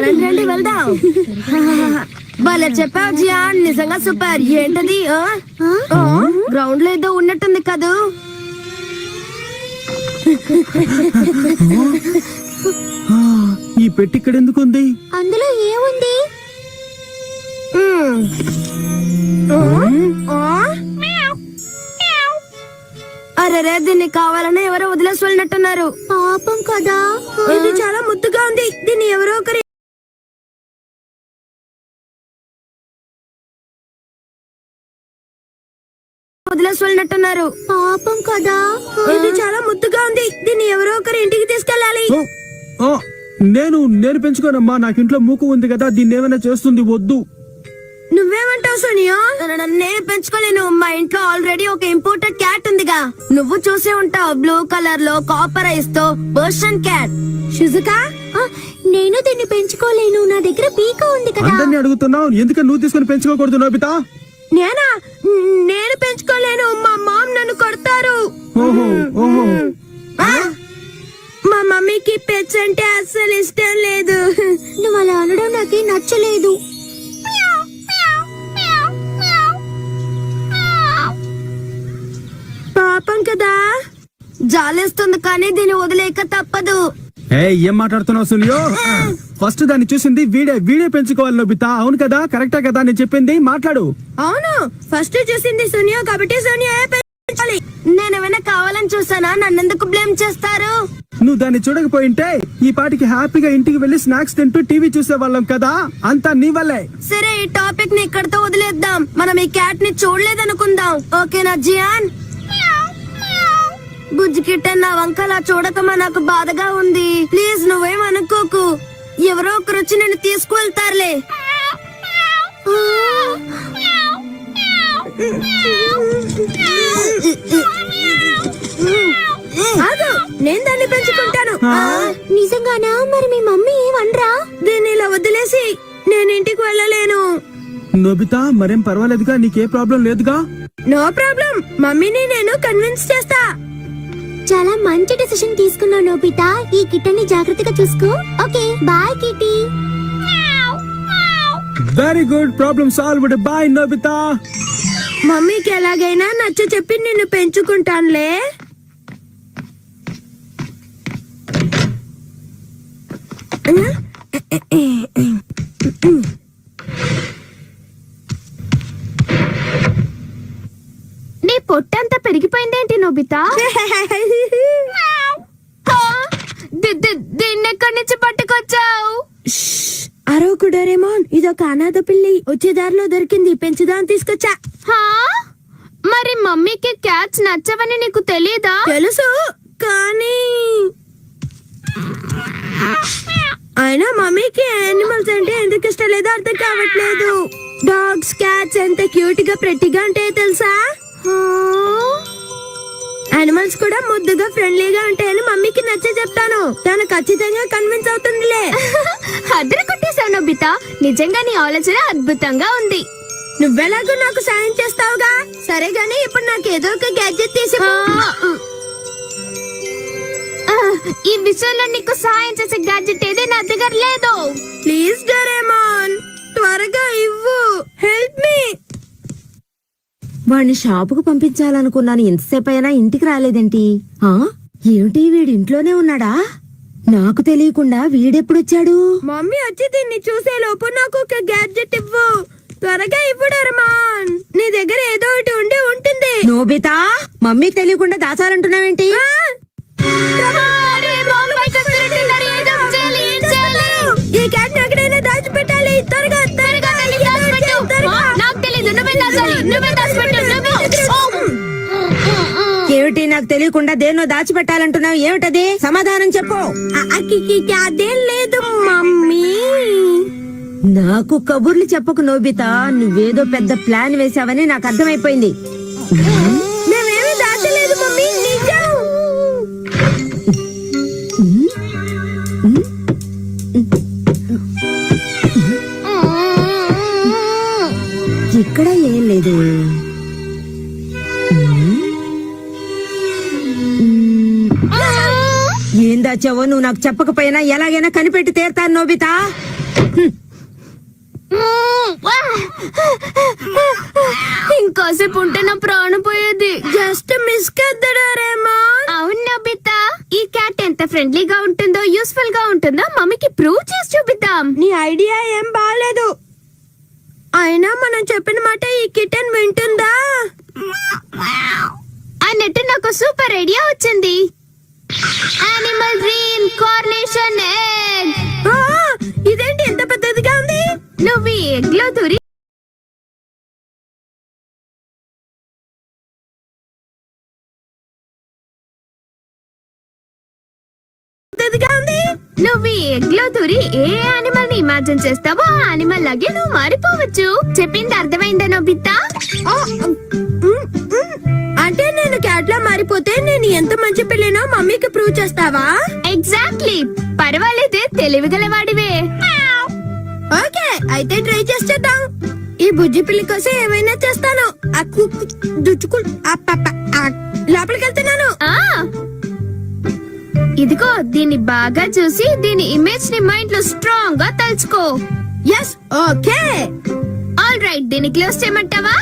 రండి రండి వెళ్దాం. భలే చెప్పావు జియాన్, నిజంగా సూపర్. ఏంటది? గ్రౌండ్ లో ఏదో ఉన్నట్టుంది కదూ. ఈ పెట్టి ఇక్కడ ఎందుకు ఉంది? అందులో ఏముంది? అరే దీన్ని కావాలని ఎవరో వదిలేసి వెళ్ళినట్టున్నారు. పాపం కదా. ఇది చాలా ముద్దుగా ఉంది. దీన్ని ఎవరో ఒకరి వదిలేసి వెళ్ళినట్టున్నారు. పాపం కదా. ఇది చాలా ముద్దుగా ఉంది. దీన్ని ఎవరో ఒకరి ఇంటికి తీసుకెళ్ళాలి. నేను పెంచుకోనమ్మా. నాకు ఇంట్లో మూకు ఉంది కదా, దీన్ని ఏమైనా చేస్తుంది. వద్దు. నువ్వేమంటావు సోనియా? నేను పెంచుకోలేను. మా ఇంట్లో ఆల్రెడీ ఒక ఇంపోర్టెడ్ క్యాట్ ఉందిగా. నువ్వు చూసే ఉంటావు, బ్లూ కలర్ లో కాపర్ ఐస్ తో పర్షియన్ క్యాట్. షిజుకా, నేను దీన్ని పెంచుకోలేను. నా దగ్గర పీక ఉంది కదా. అందరినీ అడుగుతున్నావు, ఎందుకని నువ్వు తీసుకుని పెంచుకోకూడదు నోబితా? నేను పెంచుకోలేను. మా మామ్ నన్ను కొడతారు. మా మమ్మీకి పెట్స్ అంటే అస్సలు ఇష్టం లేదు. నువ్వు అలా అనడం నాకు నచ్చలేదు. పాపం కదా, జాలేస్తుంది కానీ దీన్ని వదిలేక తప్పదు. ఏం మాట్లాడుతున్నావు సునియో? ఫస్ట్ దాన్ని చూసింది వీడే పెంచుకోవాలి నోబితా. అవును కదా, కరెక్టా కదా నేను చెప్పింది? మాట్లాడు. అవును, ఫస్ట్ చూసింది సోనియా కాబట్టి సోనియా పెంచాలి. నేనేమైనా కావాలని చూసానా? నన్నెందుకు బ్లేమ్ చేస్తారు? నువ్వు దాన్ని చూడకపోయింటే ఈ పాటికి హ్యాపీగా ఇంటికి వెళ్లి స్నాక్స్ తింటూ టీవీ చూసేవాళ్ళం కదా. అంతా నీ వల్లే. సరే, ఈ టాపిక్ ని ఇక్కడితో వదిలేద్దాం. మనం ఈ క్యాట్ ని చూడలేదనుకుందాం. ఓకేనా జియాన్? బుజ్జి కిట్టన్, నా వంకలా చూడకమా నాకు బాధగా ఉంది. ప్లీజ్ నువ్వేం అనుకోకు. ఎవరో ఒకరు వచ్చి నేను తీసుకువెళ్తారులే. నేను దాన్ని పెంచుకుంటాను. నిజంగానా? మరి మీ మమ్మీ ఏమనరా? దీన్ని ఇలా వదిలేసి నేను ఇంటికి వెళ్ళలేను. నోబితా, మరేం పర్వాలేదుగా? నీకే ప్రాబ్లం లేదుగా? No problem. మమ్మీని నేను కన్విన్స్ చేస్తా. చాలా మంచి డెసిషన్ తీసుకున్నావు నోబితా. ఈ కిట్టని జాగ్రత్తగా చూసుకో. Okay, bye Kitty. Very good, problem solved. Bye Nobita. మమ్మీకి ఎలాగైనా నచ్చ చెప్పి నిన్ను పెంచుకుంటానులే. నీ పొట్టంతా పెరిగిపోయిందేంటి నోబితా? దీన్ని ఎక్కడి నుంచి పట్టుకొచ్చావు? అరవకుడరేమోన్, ఇదొక అనాథ పిల్లి. వచ్చే దారిలో దొరికింది, పెంచుదాం తీసుకొచ్చా. మరి మమ్మీకి క్యాట్స్ నచ్చవని నీకు తెలీదా? తెలుసు, కానీ అయినా మమ్మీకి యానిమల్స్ అంటే ఎందుకు ఇష్టం లేదో అర్థం కావట్లేదు. డాగ్స్, క్యాట్స్ ఎంత క్యూట్ గా ప్రెట్టిగా ఉంటాయో తెలుసా? యానిమల్స్ కూడా ముద్దుగా ఫ్రెండ్లీగా ఉంటాయని మమ్మీకి నచ్చ చెప్తాను. తను ఖచ్చితంగా కన్విన్స్ అవుతుందిలే. అద్దరు కొట్టేశావు నోబితా. నిజంగా నీ ఆలోచన అద్భుతంగా ఉంది. నువ్వెలాగో నాకు సాయం చేస్తావుగా. సరే గానీ ఇప్పుడు నాకు ఏదో ఒక గ్యాడ్జెట్ తీసి. ఈ విషయంలో నీకు సాయం చేసే గ్యాడ్జెట్ ఏది నా దగ్గర లేదు. ప్లీజ్ డోరేమోన్, త్వరగా ఇవ్వు. Help me. వాడిని షాపుకు పంపించాలనుకున్నాను. ఎంతసేపు అయినా ఇంటికి రాలేదేంటి? ఏమిటి, వీడి ఇంట్లోనే ఉన్నాడా? నాకు తెలియకుండా వీడెప్పుడొచ్చాడు? మమ్మీ వచ్చి దీన్ని చూసే లోపు నాకు ఒక గ్యాడ్జెట్ ఇవ్వు. త్వరగా ఇవ్వు డోరేమోన్. నీ దగ్గర ఏదో ఒకటి ఉండి ఉంటుంది. నోబితా, మమ్మీకి తెలియకుండా దాచాలంటున్నావేంటి? ఈ క్యాట్ ఎక్కడైనా దాచిపెట్టాలి. త్వరగా త్వరగా నాకు తెలీదు. నువ్వే దాచిపెట్టు. ఏమిటి, నాకు తెలియకుండా దేన్నో దాచిపెట్టాలంటున్నావు? ఏమిటది? సమాధానం చెప్పు. అదేం లేదు మమ్మీ. నాకు కబుర్లు చెప్పకు నోబితా. నువ్వేదో పెద్ద ప్లాన్ వేసావని నాకు అర్థమైపోయింది. మేమేమి దాచలేదు మమ్మీ, నిజం. ఇక్కడ ఏం లేదు. ఏం దాచావో నువ్వు నాకు చెప్పకపోయినా ఎలాగైనా కనిపెట్టి తీరుతాను నోబితా. ఇంకోసేపు ఉంటే నా ప్రాణం పోయేది. జస్ట్ మిస్ కద్దడారేమో. అవును నోబితా, ఈ క్యాట్ ఎంత ఫ్రెండ్లీగా ఉంటుందో యూస్ఫుల్ గా ఉంటుందో మమ్మీకి ప్రూవ్ చేసి చూపిద్దాం. నీ ఐడియా ఏం బాగాలేదు. అయినా మనం చెప్పిన మాట ఈ కిటెన్ వింటుందా అన్నట్టు నాకు సూపర్ ఐడియా వచ్చింది. Animal reincarnation egg. ఇదేంటి ఎంత పెద్దదిగా ఉంది? నువ్వు ఈ ఎగ్ లో దూరి ఏ యానిమల్ ని ఇమాజిన్ చేస్తావో ఆ యానిమల్ లాగే నువ్వు మారిపోవచ్చు. చెప్పింది అర్థమైందా నోబితా? అంటే నేను క్యాట్ లా మారిపోతే నేను ఎంత మంచి పిల్లనో మమ్మీకి ప్రూవ్ చేస్తావా? ఎగ్జాక్ట్లీ. పర్వాలేదే, తెలివిగలవాడివే. ఓకే, అయితే ట్రై చేసేద్దాం. ఈ బుజ్జి పిల్లి కోసం ఏమైనా చేస్తాను. లోపలికి వెళ్తున్నాను. ఇదిగో దీన్ని బాగా చూసి దీని ఇమేజ్ ని మైండ్ లో స్ట్రాంగ్ గా తలుచుకో. Yes, okay. ఆల్ రైట్, దీన్ని క్లోజ్ చేయమంటావా?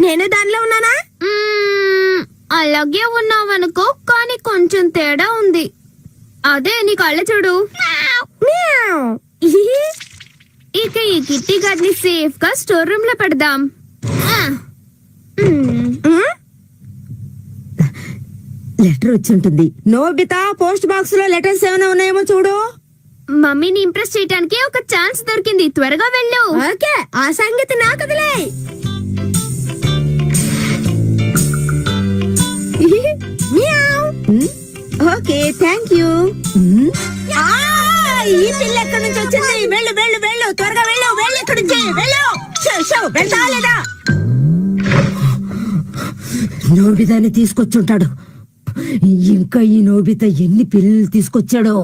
నేను దానిలో ఉన్నానా? అలాగే ఉన్నావనుకో, కానీ కొంచెం తేడా ఉంది. అదే నీ కళ్ళ చూడు. ఇక ఈ కిట్టి గారిని సేఫ్ గా స్టోర్ రూమ్ లో పెడదాం. లెటర్ వచ్చి ఉంటుంది. నోబితా, పోస్ట్ బాక్స్ లో లెటర్స్ ఏమైనా ఉన్నాయేమో చూడు. మమ్మీని ఇంప్రెస్ చేయడానికి ఒక ఛాన్స్ దొరికింది. త్వరగా వెళ్ళు. ఓకే, ఆ సంగతి నాకు వదిలే. Okay, thank you. ఈ పిల్ల ఎక్కడి నుంచి వచ్చింది? వెళ్ళు వెళ్ళు వెళ్ళు, త్వరగా వెళ్ళు. వెళ్ళు ఇక్కడి నుంచి, వెళ్ళు. వెళ్తా లేదా? నోబితాని తీసుకొచ్చుంటాడు. ఇంకా ఈ నోబితా ఎన్ని పిల్లలు తీసుకొచ్చాడో.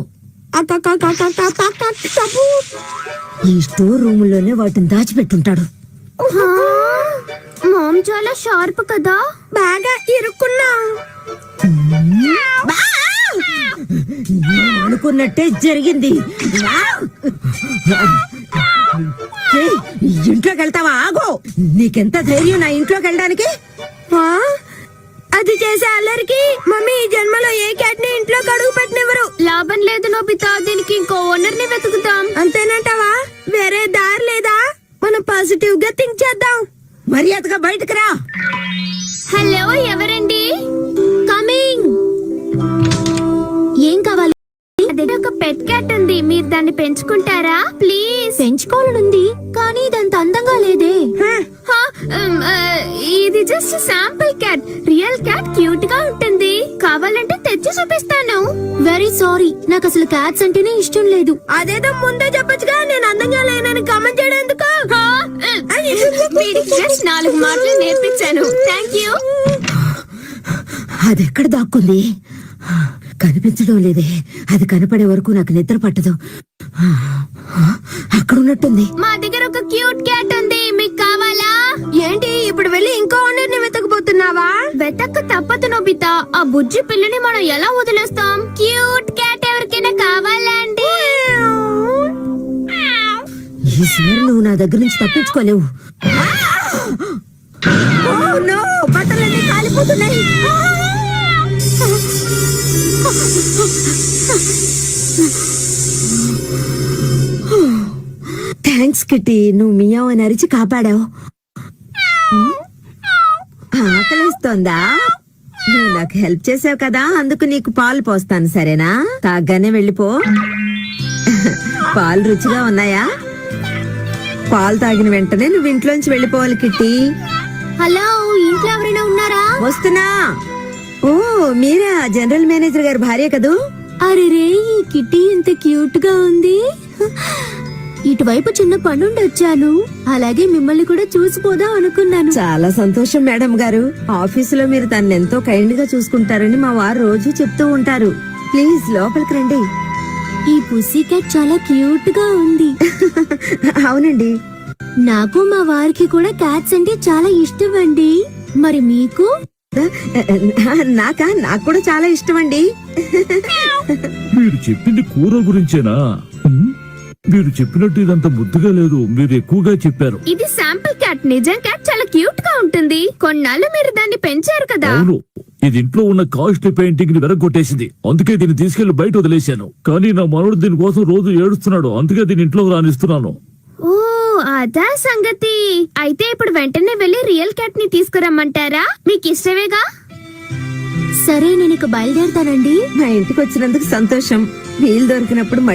ఈ స్టోర్ రూమ్ లోనే వాటిని దాచిపెట్టుంటాడు. మామ్ చాలా షార్ప్ కదా, బాగా ఇరుక్కున్నా. అనుకున్నట్టే జరిగింది. ఇంట్లోకి వెళ్తావా? ఆగో, నీకెంత ధైర్యం నా ఇంట్లోకి వెళ్ళడానికి? అది చేసే అల్లరికి మమ్మీ ఈ జన్మలో ఏ క్యాట్ ని ఇంట్లో అడుగు పెట్టినెవరు. లాభం లేదు నోబితా, దీనికి ఇంకో ఓనర్ ని వెతుకుతాం. అంతేనంటావా? వేరే దారి లేదా? మనం పాజిటివ్ గా థింక్ చేద్దాం. మర్యాదగా బయటకు రా. హలో, ఎవరండి? కమింగ్. ఏం కావాలి? అదే ఒక పెట్ క్యాట్ ఉంది, మీరు దాన్ని పెంచుకుంటారా? ప్లీజ్. పెంచుకోవాలనుంది, కానీ ఇదంత అందంగా లేదే. ఇది just sample cat. Real cat cute గా ఉంటుంది. కావాలంటే తెచ్చి చూపిస్తాను. వెరీ సారీ, నాకు అసలు క్యాట్స్ అంటేనే ఇష్టం లేదు. అదేదో ముందే చెప్పొచ్చుగా, నేను అందంగా లేనని కామెంట్ చేయడం ఎందుకు? జస్ట్ 4 మాటలు నేర్పించాను. Thank you. అది ఎక్కడ దాక్కుంది? కనిపించడం లేదే. అది కనపడే వరకు నాకు నిద్ర పట్టదు. అక్కడ ఉన్నట్టుంది. మా దగ్గర ఒక క్యూట్ క్యాట్ ఉంది, మీకు కావాలా? ఏంటి, ఇప్పుడు వెళ్ళి ఇంకో ఓనర్ ని వెతకబోతున్నావా? వెతక తప్పదు నోబితా, ఆ బుజ్జి పిల్లని మనం ఎలా వదిలేస్తాం? క్యూట్ క్యాట్ ఎవరికైనా కావాలా అండి? ఈసారి నువ్వు నా దగ్గర నుంచి తప్పించుకోలేవు. బట్టలన్నీ కాలిపోతున్నాయి. థ్యాంక్స్ కిట్టి, నువ్వు మియావ్ అని అరిచి కాపాడావు. ఆకలిస్తోందా? నువ్వు నాకు హెల్ప్ చేసావు కదా, అందుకు నీకు పాలు పోస్తాను, సరేనా? తాగ్గానే వెళ్ళిపో. పాలు రుచిగా ఉన్నాయా? పాలు తాగిన వెంటనే నువ్వు ఇంట్లోంచి వెళ్ళిపోవాలి కిట్టి. హలో, ఇంట్లో ఎవరైనా ఉన్నారా? వస్తున్నా. ఓ, మీరా జనరల్ మేనేజర్ గారి భార్య కదూ? అరే రే, ఈ కిట్టి ఎంత క్యూట్ గా ఉంది. ఇటువైపు చిన్న పనుండి వచ్చాను, అలాగే మిమ్మల్ని కూడా చూసిపోదాం అనుకున్నాను. చాలా సంతోషం మేడం గారు. ఆఫీసులో మీరు తనని ఎంతో కైండ్ గా చూసుకుంటారని మా వారు రోజు చెప్తూ ఉంటారు. ప్లీజ్ లోపలికి రండి. ఈ పుస్సీ క్యాట్ చాలా క్యూట్ గా ఉంది. అవునండి. నాకు మా వారికి కూడా క్యాట్స్ అంటే చాలా ఇష్టం అండి. మరి మీకు? నాకు కూడా చాలా ఇష్టం అండి. మీరు చెప్పింది కూర గురించేనా? మీరు చెప్పినట్టు ఇదంత ముద్దుగా లేదు, మీరు ఎక్కువగా చెప్పారు. ఇది శాంపుల్ క్యాట్. నిజం క్యాట్ చాలా క్యూట్ గా ఉంటుంది. కొన్నాళ్ళు మీరు దాన్ని పెంచారు కదా. అవును, ఇది ఇంట్లో ఉన్న కాస్ట్లీ పెయింటింగ్ ని వెరగొట్టేసింది. అందుకే దీన్ని తీసుకెళ్లి బయట వదిలేశాను. కానీ నా మనవడు దీని కోసం రోజు ఏడుస్తున్నాడు. అందుకే దీని ఇంట్లో రానిస్తున్నాను. ఓ అదా సంగతి. అయితే ఇప్పుడు వెంటనే వెళ్లి రియల్ క్యాట్ ని తీసుకురమ్మంటారా? మీకు ఇష్టమేగా? సరే, నేను ఇక బయలుదేరుతానండి. మా ఇంటికి వచ్చినందుకు సంతోషం. వీలు దొరికినప్పుడు మళ్ళీ